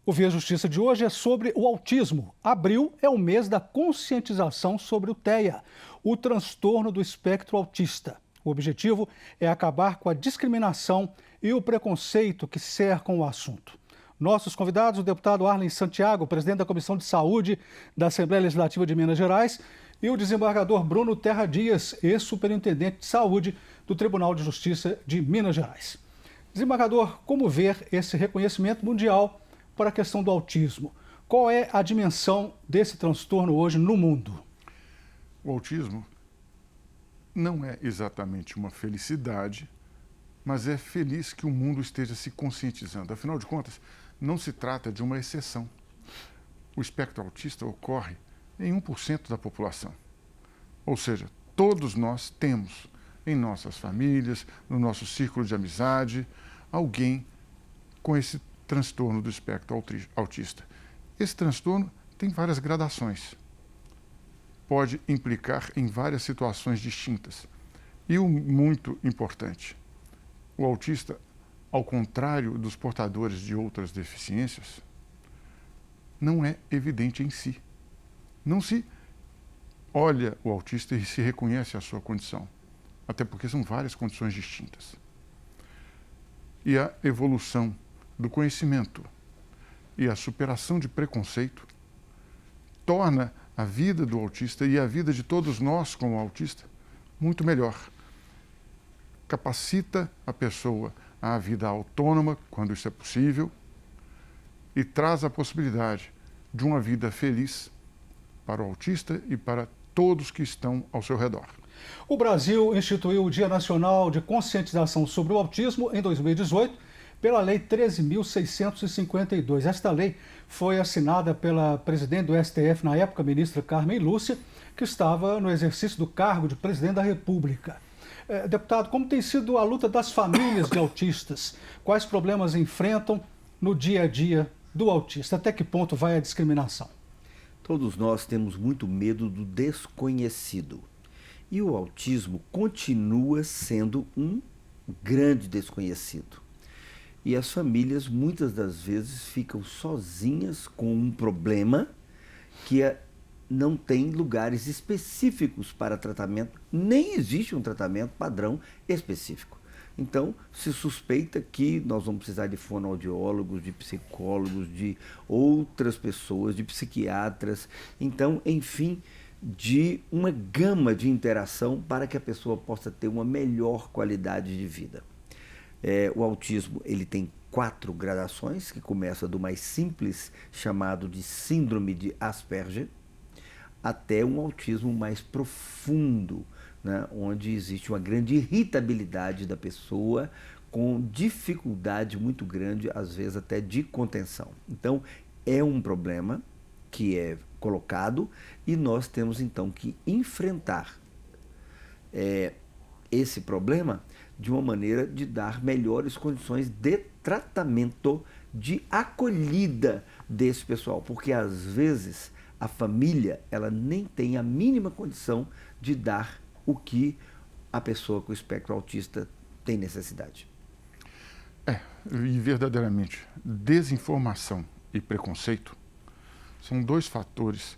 O Via Justiça de hoje é sobre o autismo. Abril é o mês da conscientização sobre o TEA, o transtorno do espectro autista. O objetivo é acabar com a discriminação e o preconceito que cercam o assunto. Nossos convidados, o deputado Arlen Santiago, presidente da Comissão de Saúde da Assembleia Legislativa de Minas Gerais, e o desembargador Bruno Terra Dias, ex-superintendente de saúde do Tribunal de Justiça de Minas Gerais. Desembargador, como ver esse reconhecimento mundial para a questão do autismo? Qual é a dimensão desse transtorno hoje no mundo? O autismo não é exatamente uma felicidade, mas é feliz que o mundo esteja se conscientizando. Afinal de contas, não se trata de uma exceção. O espectro autista ocorre em 1% da população. Ou seja, todos nós temos em nossas famílias, no nosso círculo de amizade, alguém com esse transtorno do espectro autista. Esse transtorno tem várias gradações. Pode implicar em várias situações distintas. E o muito importante, o autista, ao contrário dos portadores de outras deficiências, não é evidente em si. Não se olha o autista e se reconhece a sua condição, até porque são várias condições distintas. E a evolução do conhecimento e a superação de preconceito torna a vida do autista e a vida de todos nós como autista muito melhor. Capacita a pessoa à vida autônoma, quando isso é possível, e traz a possibilidade de uma vida feliz para o autista e para todos que estão ao seu redor. O Brasil instituiu o Dia Nacional de Conscientização sobre o Autismo em 2018 pela Lei 13.652. Esta lei foi assinada pela presidente do STF, na época, ministra Carmen Lúcia, que estava no exercício do cargo de presidente da República. Deputado, como tem sido a luta das famílias de autistas? Quais problemas enfrentam no dia a dia do autista? Até que ponto vai a discriminação? Todos nós temos muito medo do desconhecido. E o autismo continua sendo um grande desconhecido. E as famílias, muitas das vezes, ficam sozinhas com um problema que não tem lugares específicos para tratamento, nem existe um tratamento padrão específico. Então, se suspeita que nós vamos precisar de fonoaudiólogos, de psicólogos, de outras pessoas, de psiquiatras, então, enfim, de uma gama de interação para que a pessoa possa ter uma melhor qualidade de vida. O autismo, ele tem 4 gradações, que começa do mais simples, chamado de síndrome de Asperger, até um autismo mais profundo, né, onde existe uma grande irritabilidade da pessoa, com dificuldade muito grande, às vezes até de contenção. Então, é um problema que é colocado e nós temos então que enfrentar esse problema de uma maneira de dar melhores condições de tratamento, de acolhida desse pessoal, porque às vezes a família ela nem tem a mínima condição de dar o que a pessoa com espectro autista tem necessidade. E verdadeiramente, desinformação e preconceito são 2 fatores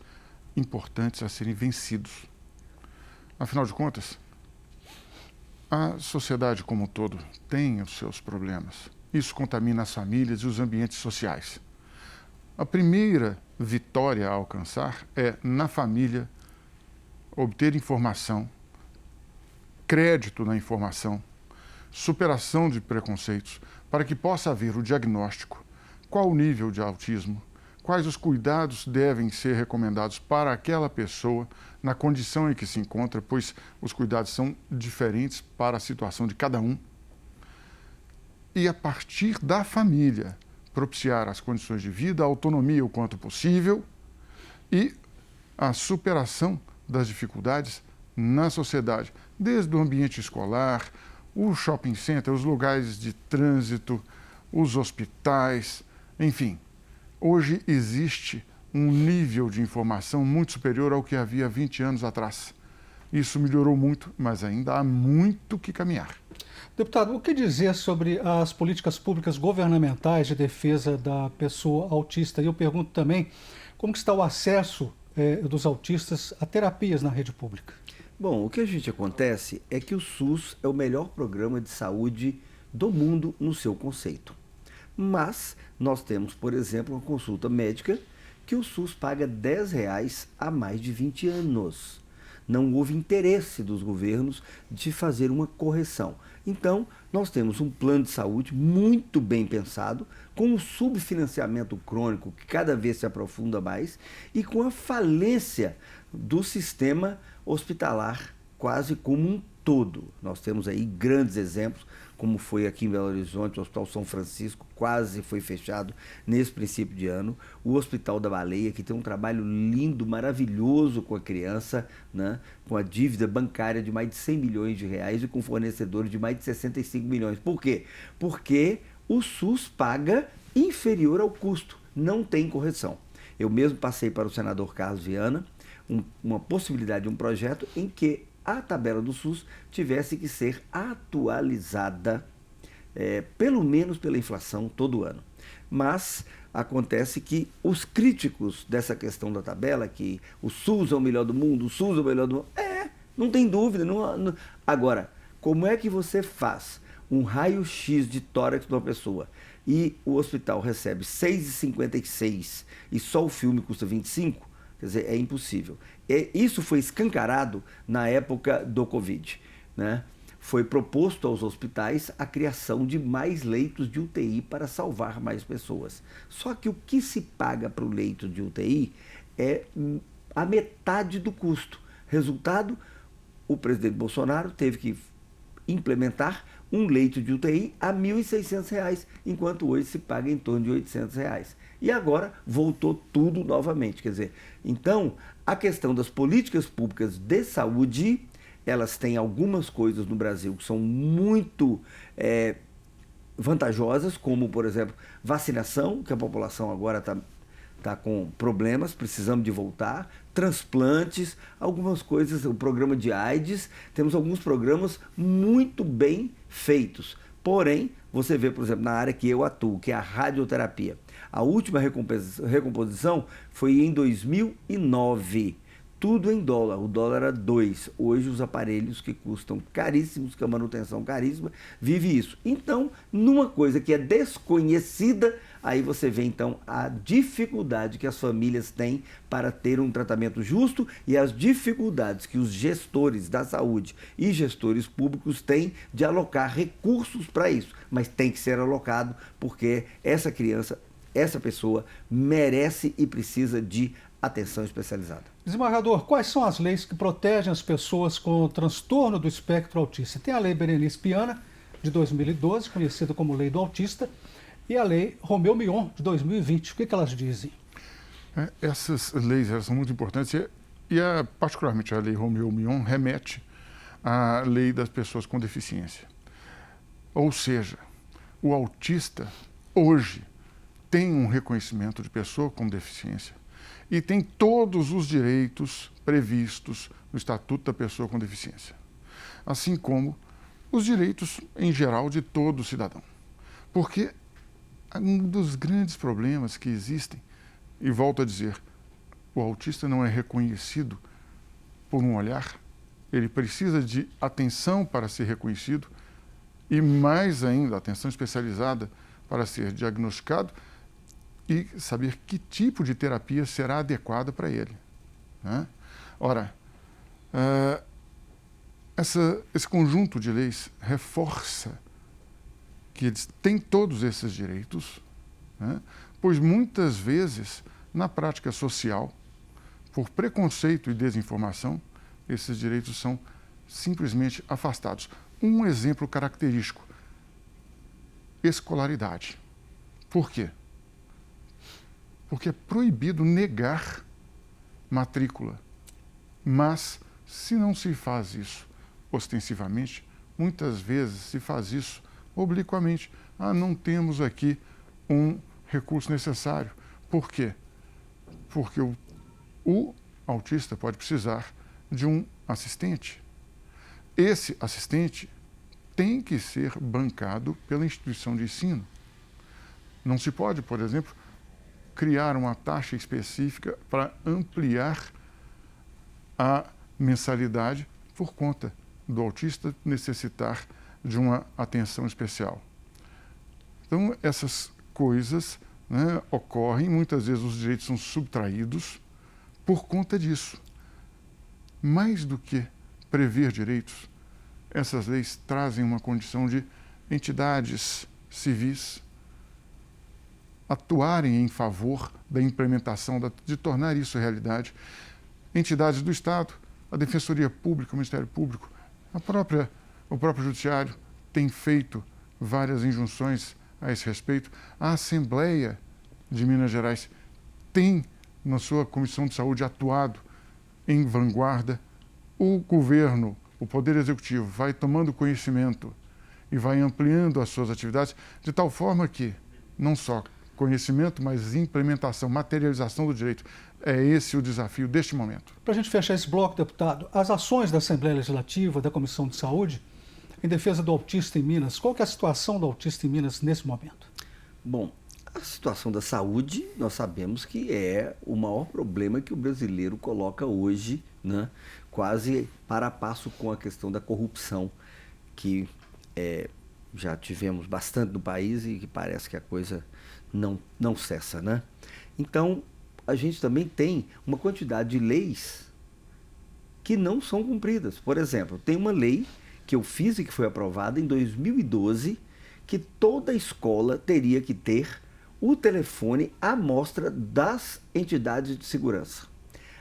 importantes a serem vencidos. Afinal de contas, a sociedade como um todo tem os seus problemas. Isso contamina as famílias e os ambientes sociais. A primeira vitória a alcançar é, na família, obter informação, crédito na informação, superação de preconceitos, para que possa haver o diagnóstico, qual o nível de autismo, quais os cuidados devem ser recomendados para aquela pessoa na condição em que se encontra, pois os cuidados são diferentes para a situação de cada um. E a partir da família, propiciar as condições de vida, a autonomia o quanto possível e a superação das dificuldades na sociedade, desde o ambiente escolar, o shopping center, os lugares de trânsito, os hospitais, enfim. Hoje existe um nível de informação muito superior ao que havia 20 anos atrás. Isso melhorou muito, mas ainda há muito que caminhar. Deputado, o que dizer sobre as políticas públicas governamentais de defesa da pessoa autista? E eu pergunto também como que está o acesso dos autistas a terapias na rede pública. Bom, o que a gente acontece é que o SUS é o melhor programa de saúde do mundo no seu conceito. Mas nós temos, por exemplo, uma consulta médica que o SUS paga R$ 10 há mais de 20 anos. Não houve interesse dos governos de fazer uma correção. Então, nós temos um plano de saúde muito bem pensado, com um subfinanciamento crônico que cada vez se aprofunda mais e com a falência do sistema hospitalar quase como um todo. Nós temos aí grandes exemplos, como foi aqui em Belo Horizonte, o Hospital São Francisco quase foi fechado nesse princípio de ano, o Hospital da Baleia, que tem um trabalho lindo, maravilhoso com a criança, né? Com a dívida bancária de mais de 100 milhões de reais e com fornecedores de mais de 65 milhões. Por quê? Porque o SUS paga inferior ao custo, não tem correção. Eu mesmo passei para o senador Carlos Viana uma possibilidade de um projeto em que a tabela do SUS tivesse que ser atualizada, pelo menos pela inflação, todo ano. Mas acontece que os críticos dessa questão da tabela, que o SUS é o melhor do mundo, o SUS é o melhor do mundo, não tem dúvida. Não. Agora, como é que você faz um raio-x de tórax de uma pessoa e o hospital recebe R$ 6,56 e só o filme custa 25? Quer dizer, é impossível. Isso foi escancarado na época do Covid, né? Foi proposto aos hospitais a criação de mais leitos de UTI para salvar mais pessoas. Só que o que se paga para o leito de UTI é a metade do custo. Resultado, o presidente Bolsonaro teve que implementar um leito de UTI a R$ 1.600, enquanto hoje se paga em torno de R$ 800. E agora voltou tudo novamente. Quer dizer, então, a questão das políticas públicas de saúde, elas têm algumas coisas no Brasil que são muito vantajosas, como, por exemplo, vacinação, que a população agora está com problemas, precisamos de voltar, transplantes, algumas coisas, o programa de AIDS, temos alguns programas muito bem feitos. Porém, você vê, por exemplo, na área que eu atuo, que é a radioterapia, a última recomposição foi em 2009, tudo em dólar, o dólar era 2. Hoje os aparelhos que custam caríssimos, que a manutenção caríssima, vive isso. Então, numa coisa que é desconhecida, aí você vê então a dificuldade que as famílias têm para ter um tratamento justo e as dificuldades que os gestores da saúde e gestores públicos têm de alocar recursos para isso. Mas tem que ser alocado porque essa criança, essa pessoa merece e precisa de atenção especializada. Desembargador, quais são as leis que protegem as pessoas com transtorno do espectro autista? Tem a Lei Berenice Piana, de 2012, conhecida como Lei do Autista, e a Lei Romeu Mion, de 2020. O que elas dizem? Essas leis elas são muito importantes e particularmente a Lei Romeu Mion remete à Lei das Pessoas com Deficiência. Ou seja, o autista hoje tem um reconhecimento de pessoa com deficiência e tem todos os direitos previstos no Estatuto da Pessoa com Deficiência, assim como os direitos em geral de todo cidadão. Porque um dos grandes problemas que existem, e volto a dizer, o autista não é reconhecido por um olhar, ele precisa de atenção para ser reconhecido e mais ainda, atenção especializada para ser diagnosticado e saber que tipo de terapia será adequada para ele, né? Ora, esse conjunto de leis reforça que eles têm todos esses direitos, né? Pois muitas vezes, na prática social, por preconceito e desinformação, esses direitos são simplesmente afastados. Um exemplo característico: escolaridade. Por quê? Porque é proibido negar matrícula. Mas, se não se faz isso ostensivamente, muitas vezes se faz isso obliquamente. Não temos aqui um recurso necessário. Por quê? Porque o autista pode precisar de um assistente. Esse assistente tem que ser bancado pela instituição de ensino. Não se pode, por exemplo, criar uma taxa específica para ampliar a mensalidade por conta do autista necessitar de uma atenção especial. Então, essas coisas, né, ocorrem, muitas vezes os direitos são subtraídos por conta disso. Mais do que prever direitos, essas leis trazem uma condição de entidades civis atuarem em favor da implementação, de tornar isso realidade. Entidades do Estado, a Defensoria Pública, o Ministério Público, o próprio Judiciário tem feito várias injunções a esse respeito. A Assembleia de Minas Gerais tem, na sua Comissão de Saúde, atuado em vanguarda. O governo, o Poder Executivo, vai tomando conhecimento e vai ampliando as suas atividades, de tal forma que, não só conhecimento, mas implementação, materialização do direito. É esse o desafio deste momento. Para a gente fechar esse bloco, deputado, as ações da Assembleia Legislativa, da Comissão de Saúde, em defesa do autista em Minas, qual que é a situação do autista em Minas nesse momento? Bom, a situação da saúde, nós sabemos que é o maior problema que o brasileiro coloca hoje, né? Quase para a passo com a questão da corrupção, que já tivemos bastante no país e que parece que a coisa não cessa, né? Então, a gente também tem uma quantidade de leis que não são cumpridas. Por exemplo, tem uma lei que eu fiz e que foi aprovada em 2012, que toda escola teria que ter o telefone à mostra das entidades de segurança.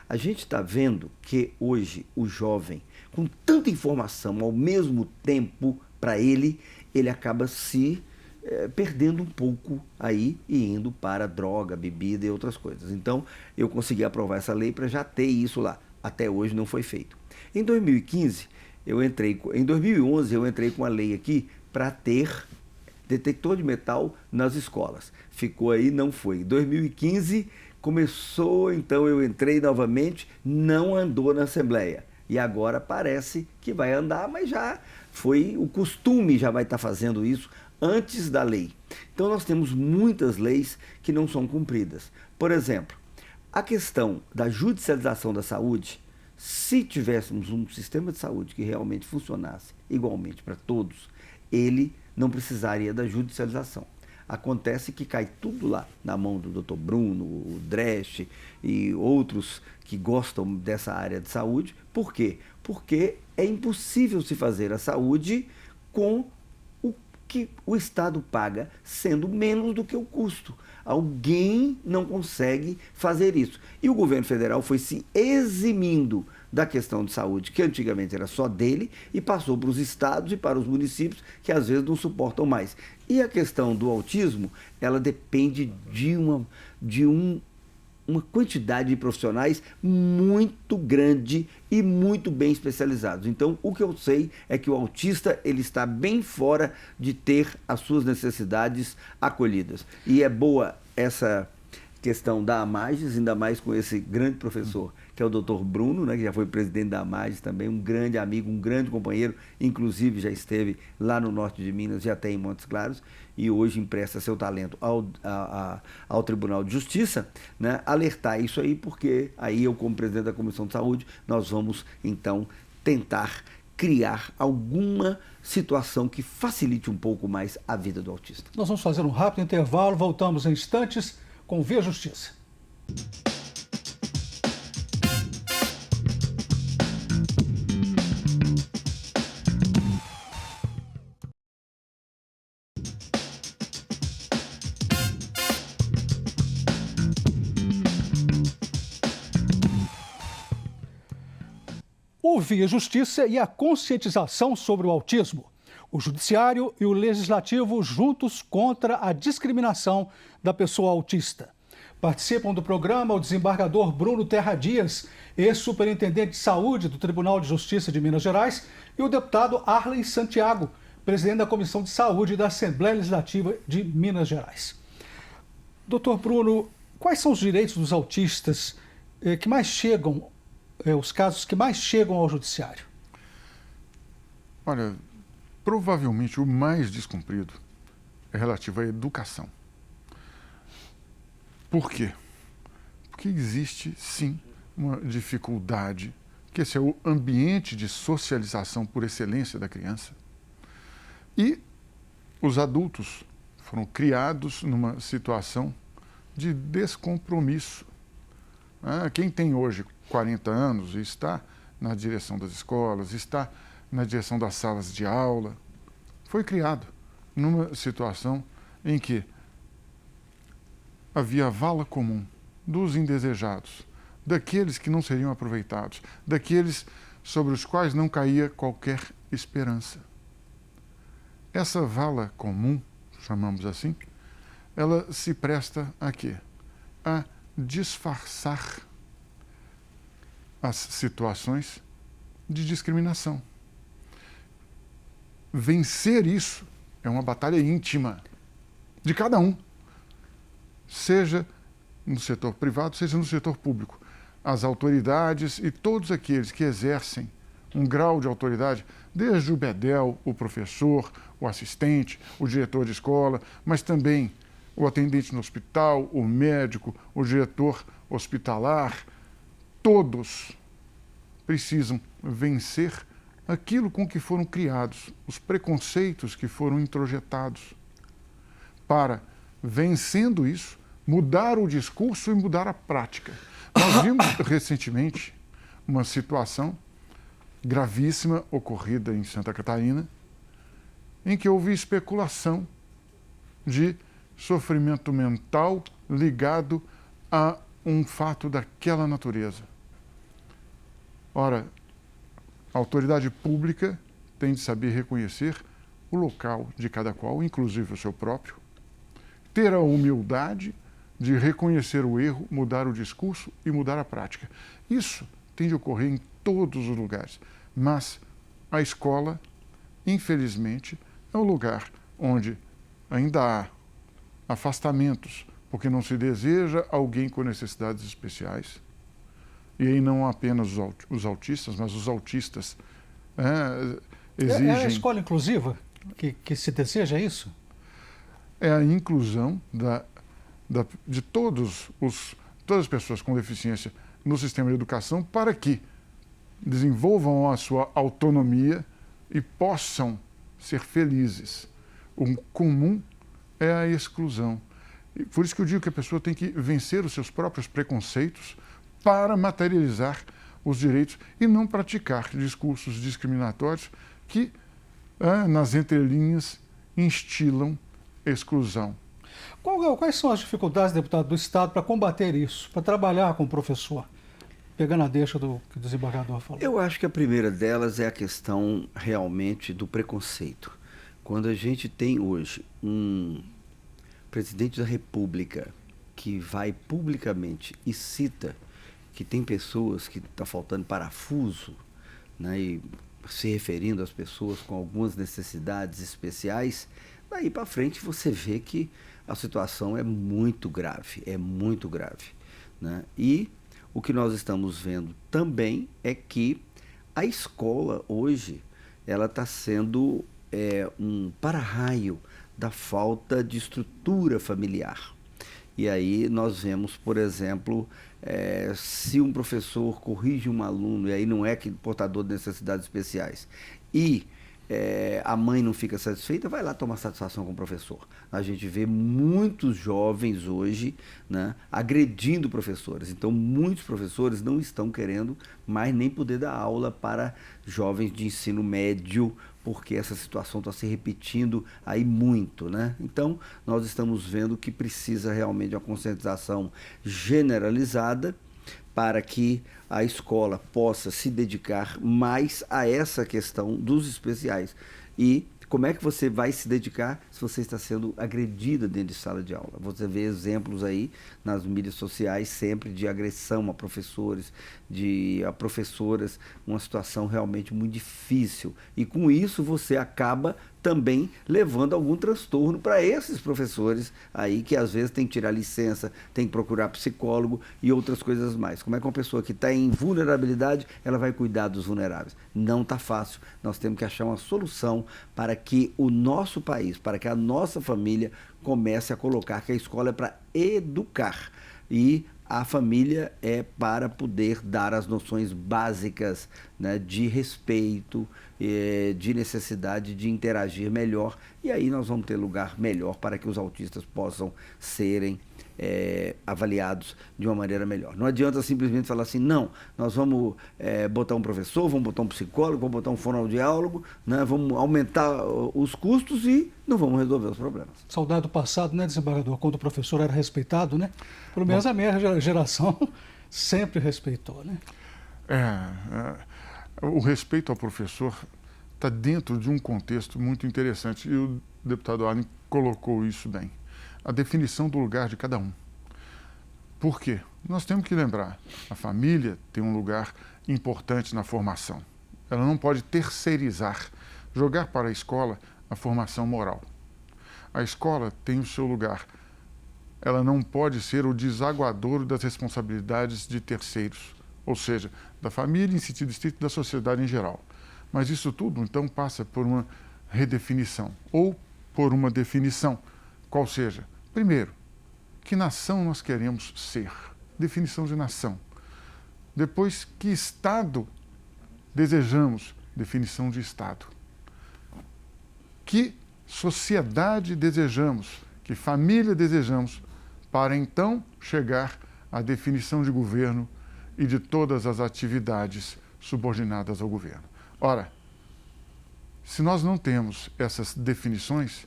A gente está vendo que hoje o jovem, com tanta informação ao mesmo tempo para ele acaba se perdendo um pouco aí e indo para droga, bebida e outras coisas. Então, eu consegui aprovar essa lei para já ter isso lá. Até hoje não foi feito. Em 2011, eu entrei com a lei aqui para ter detector de metal nas escolas. Ficou aí, não foi. Em 2015, começou, então eu entrei novamente, não andou na Assembleia. E agora parece que vai andar, mas já foi o costume, já vai estar fazendo isso antes da lei. Então nós temos muitas leis que não são cumpridas. Por exemplo, a questão da judicialização da saúde, se tivéssemos um sistema de saúde que realmente funcionasse igualmente para todos, ele não precisaria da judicialização. Acontece que cai tudo lá na mão do Dr. Bruno, o Dresch e outros que gostam dessa área de saúde. Por quê? Porque é impossível se fazer a saúde com o que o Estado paga, sendo menos do que o custo. Alguém não consegue fazer isso. E o governo federal foi se eximindo da questão de saúde, que antigamente era só dele, e passou para os estados e para os municípios, que às vezes não suportam mais. E a questão do autismo, ela depende de uma quantidade de profissionais muito grande e muito bem especializados. Então, o que eu sei é que o autista ele está bem fora de ter as suas necessidades acolhidas. E é boa essa questão da AMAGES, ainda mais com esse grande professor, que é o Dr. Bruno, né, que já foi presidente da AMAGES também, um grande amigo, um grande companheiro, inclusive já esteve lá no norte de Minas e até em Montes Claros, e hoje empresta seu talento ao Tribunal de Justiça, né, alertar isso aí, porque aí eu, como presidente da Comissão de Saúde, nós vamos, então, tentar criar alguma situação que facilite um pouco mais a vida do autista. Nós vamos fazer um rápido intervalo, voltamos em instantes com Via Justiça. O Via Justiça e a conscientização sobre o autismo. O Judiciário e o Legislativo juntos contra a discriminação da pessoa autista. Participam do programa o desembargador Bruno Terra Dias, ex-superintendente de saúde do Tribunal de Justiça de Minas Gerais, e o deputado Arlen Santiago, presidente da Comissão de Saúde da Assembleia Legislativa de Minas Gerais. Doutor Bruno, quais são os direitos dos autistas que mais chegam, os casos que mais chegam ao Judiciário? Olha, provavelmente o mais descumprido é relativo à educação. Por quê? Porque existe, sim, uma dificuldade, que esse é o ambiente de socialização por excelência da criança. E os adultos foram criados numa situação de descompromisso. Quem tem hoje 40 anos e está na direção das escolas, está na direção das salas de aula, foi criado numa situação em que havia a vala comum dos indesejados, daqueles que não seriam aproveitados, daqueles sobre os quais não caía qualquer esperança. Essa vala comum, chamamos assim, ela se presta a quê? A disfarçar as situações de discriminação. Vencer isso é uma batalha íntima de cada um, seja no setor privado, seja no setor público. As autoridades e todos aqueles que exercem um grau de autoridade, desde o bedel, o professor, o assistente, o diretor de escola, mas também o atendente no hospital, o médico, o diretor hospitalar, todos precisam vencer aquilo com que foram criados, os preconceitos que foram introjetados, para, vencendo isso, mudar o discurso e mudar a prática. Nós vimos recentemente uma situação gravíssima ocorrida em Santa Catarina, em que houve especulação de sofrimento mental ligado a um fato daquela natureza. Ora, a autoridade pública tem de saber reconhecer o local de cada qual, inclusive o seu próprio, ter a humildade de reconhecer o erro, mudar o discurso e mudar a prática. Isso tem de ocorrer em todos os lugares, mas a escola, infelizmente, é o lugar onde ainda há afastamentos, porque não se deseja alguém com necessidades especiais. E aí não apenas os autistas, mas os autistas exigem... É a escola inclusiva que se deseja isso? É a inclusão de todas as pessoas com deficiência no sistema de educação para que desenvolvam a sua autonomia e possam ser felizes. O comum é a exclusão. E por isso que eu digo que a pessoa tem que vencer os seus próprios preconceitos para materializar os direitos e não praticar discursos discriminatórios que, nas entrelinhas, instilam exclusão. Quais são as dificuldades, deputado, do Estado para combater isso, para trabalhar com o professor? Pegando a deixa do que o desembargador falou. Eu acho que a primeira delas é a questão realmente do preconceito. Quando a gente tem hoje um presidente da República que vai publicamente e cita que tem pessoas que está faltando parafuso, né, e se referindo às pessoas com algumas necessidades especiais, daí para frente você vê que a situação é muito grave, né? E o que nós estamos vendo também é que a escola hoje ela está sendo um para-raio da falta de estrutura familiar. E aí nós vemos, por exemplo, se um professor corrige um aluno, e aí não é que portador de necessidades especiais, e a mãe não fica satisfeita, vai lá tomar satisfação com o professor. A gente vê muitos jovens hoje, né, agredindo professores. Então, muitos professores não estão querendo mais nem poder dar aula para jovens de ensino médio, porque essa situação está se repetindo aí muito, né? Então, nós estamos vendo que precisa realmente de uma conscientização generalizada para que a escola possa se dedicar mais a essa questão dos especiais. E como é que você vai se dedicar se você está sendo agredida dentro de sala de aula? Você vê exemplos aí nas mídias sociais sempre de agressão a professores, a professoras, uma situação realmente muito difícil. E com isso você acaba também levando algum transtorno para esses professores aí que às vezes tem que tirar licença, tem que procurar psicólogo e outras coisas mais. Como é que uma pessoa que está em vulnerabilidade, ela vai cuidar dos vulneráveis? Não está fácil. Nós temos que achar uma solução para que o nosso país, para que a nossa família comece a colocar que a escola é para educar e a família é para poder dar as noções básicas, né, de respeito, de necessidade de interagir melhor. E aí nós vamos ter lugar melhor para que os autistas possam serem avaliados de uma maneira melhor. Não adianta simplesmente falar assim, não, nós vamos botar um professor, vamos botar um psicólogo, vamos botar um fonoaudiólogo, né, vamos aumentar os custos e não vamos resolver os problemas. Saudade do passado, né, desembargador, quando o professor era respeitado, né? Pelo menos a minha geração sempre respeitou, né? O respeito ao professor está dentro de um contexto muito interessante e o deputado Arlen colocou isso bem. A definição do lugar de cada um. Por quê? Nós temos que lembrar, a família tem um lugar importante na formação. Ela não pode terceirizar, jogar para a escola a formação moral. A escola tem o seu lugar. Ela não pode ser o desaguador das responsabilidades de terceiros, ou seja, da família em sentido estrito, da sociedade em geral. Mas isso tudo, então, passa por uma redefinição, ou por uma definição, qual seja, primeiro, que nação nós queremos ser? Definição de nação. Depois, que Estado desejamos? Definição de Estado. Que sociedade desejamos? Que família desejamos? Para então chegar à definição de governo e de todas as atividades subordinadas ao governo. Ora, se nós não temos essas definições,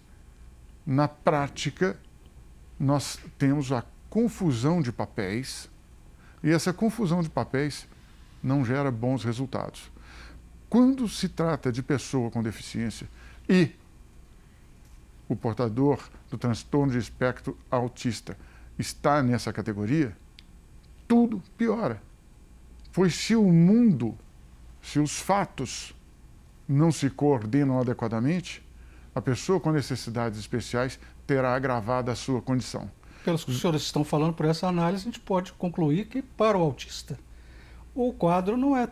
na prática, nós temos a confusão de papéis e essa confusão de papéis não gera bons resultados. Quando se trata de pessoa com deficiência e o portador do transtorno de espectro autista está nessa categoria, tudo piora. Pois se o mundo, se os fatos não se coordenam adequadamente, a pessoa com necessidades especiais terá agravada a sua condição. Pelos que os senhores estão falando, por essa análise, a gente pode concluir que, para o autista, o quadro não é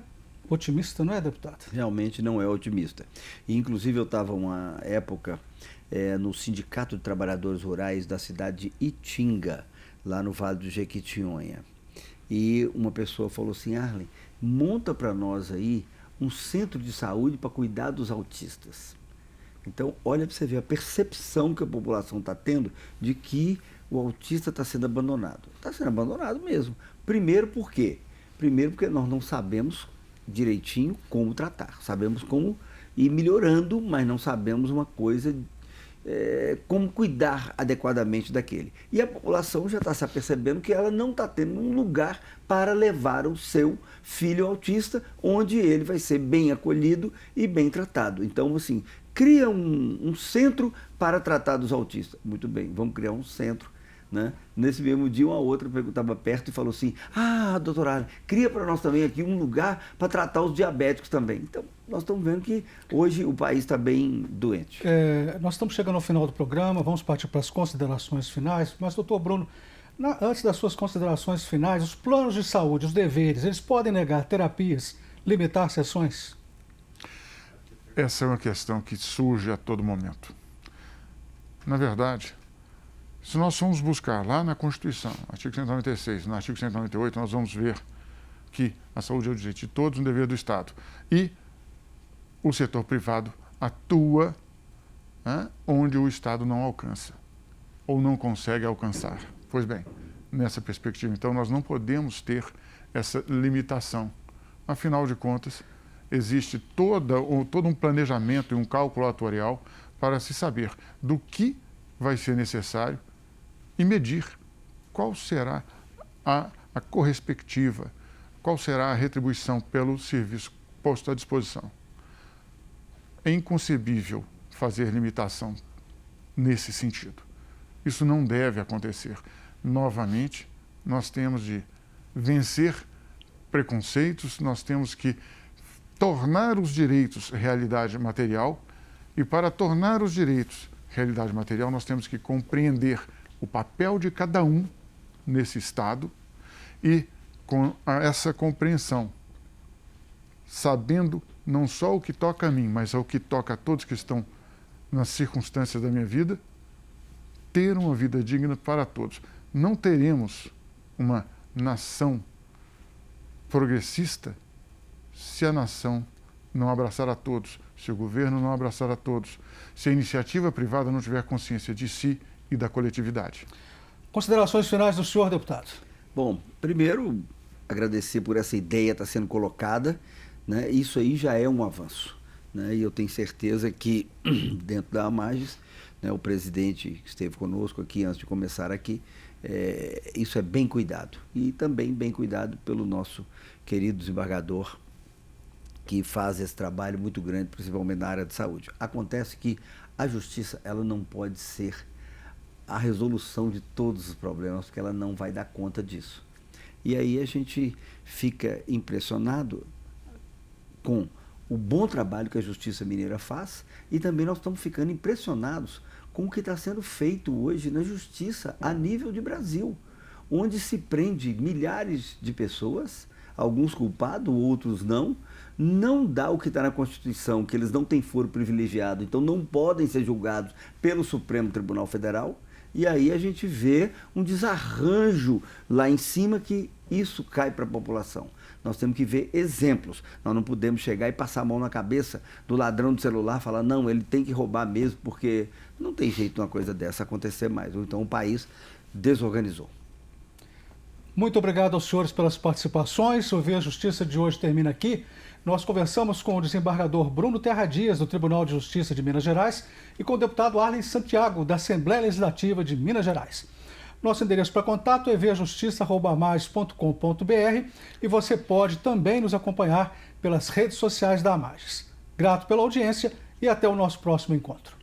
otimista, não é, deputado? Realmente não é otimista. E, inclusive, eu estava uma época no Sindicato de Trabalhadores Rurais da cidade de Itinga, lá no Vale do Jequitinhonha. E uma pessoa falou assim, Arlen, monta para nós aí um centro de saúde para cuidar dos autistas. Então, olha para você ver a percepção que a população está tendo de que o autista está sendo abandonado. Está sendo abandonado mesmo. Primeiro por quê? Primeiro porque nós não sabemos direitinho como tratar. Sabemos como ir melhorando, mas não sabemos uma coisa, como cuidar adequadamente daquele. E a população já está se apercebendo que ela não está tendo um lugar para levar o seu filho autista, onde ele vai ser bem acolhido e bem tratado. Então, assim, cria um centro para tratar dos autistas. Muito bem, vamos criar um centro, né? Nesse mesmo dia, uma outra estava perto e falou assim, doutora, cria para nós também aqui um lugar para tratar os diabéticos também. Então, nós estamos vendo que hoje o país está bem doente. Nós estamos chegando ao final do programa, vamos partir para as considerações finais, mas, doutor Bruno, antes das suas considerações finais, os planos de saúde, os deveres, eles podem negar terapias, limitar sessões? Essa é uma questão que surge a todo momento. Na verdade, se nós formos buscar lá na Constituição, artigo 196, no artigo 198, nós vamos ver que a saúde é o direito de todos, um dever do Estado. E o setor privado atua onde o Estado não alcança, ou não consegue alcançar. Pois bem, nessa perspectiva, então, nós não podemos ter essa limitação. Afinal de contas, existe todo um planejamento e um cálculo atuarial para se saber do que vai ser necessário e medir qual será a correspectiva, qual será a retribuição pelo serviço posto à disposição. É inconcebível fazer limitação nesse sentido. Isso não deve acontecer. Novamente, nós temos de vencer preconceitos, nós temos que tornar os direitos realidade material E para tornar os direitos realidade material, nós temos que compreender o papel de cada um nesse Estado e, com essa compreensão, sabendo não só o que toca a mim, mas o que toca a todos que estão nas circunstâncias da minha vida, ter uma vida digna para todos. Não teremos uma nação progressista se a nação não abraçar a todos, se o governo não abraçar a todos, se a iniciativa privada não tiver consciência de si e da coletividade. Considerações finais do senhor, deputado. Bom, primeiro, agradecer por essa ideia estar sendo colocada, né? Isso aí já é um avanço, né? E eu tenho certeza que dentro da AMAGES, né, o presidente que esteve conosco aqui antes de começar aqui, isso é bem cuidado. E também bem cuidado pelo nosso querido desembargador, que faz esse trabalho muito grande, principalmente na área de saúde. Acontece que a justiça, ela não pode ser a resolução de todos os problemas, porque ela não vai dar conta disso. E aí a gente fica impressionado com o bom trabalho que a Justiça Mineira faz, e também nós estamos ficando impressionados com o que está sendo feito hoje na Justiça a nível de Brasil, onde se prende milhares de pessoas, alguns culpados, outros não dá o que está na Constituição, que eles não têm foro privilegiado, então não podem ser julgados pelo Supremo Tribunal Federal, e aí a gente vê um desarranjo lá em cima que isso cai para a população. Nós temos que ver exemplos. Nós não podemos chegar e passar a mão na cabeça do ladrão do celular, falar, não, ele tem que roubar mesmo, porque não tem jeito de uma coisa dessa acontecer mais. Ou então o país desorganizou. Muito obrigado aos senhores pelas participações. O Ver Justiça de hoje termina aqui. Nós conversamos com o desembargador Bruno Terra Dias, do Tribunal de Justiça de Minas Gerais, e com o deputado Arlen Santiago, da Assembleia Legislativa de Minas Gerais. Nosso endereço para contato é verjustiça@amagis.com.br e você pode também nos acompanhar pelas redes sociais da AMAGES. Grato pela audiência e até o nosso próximo encontro.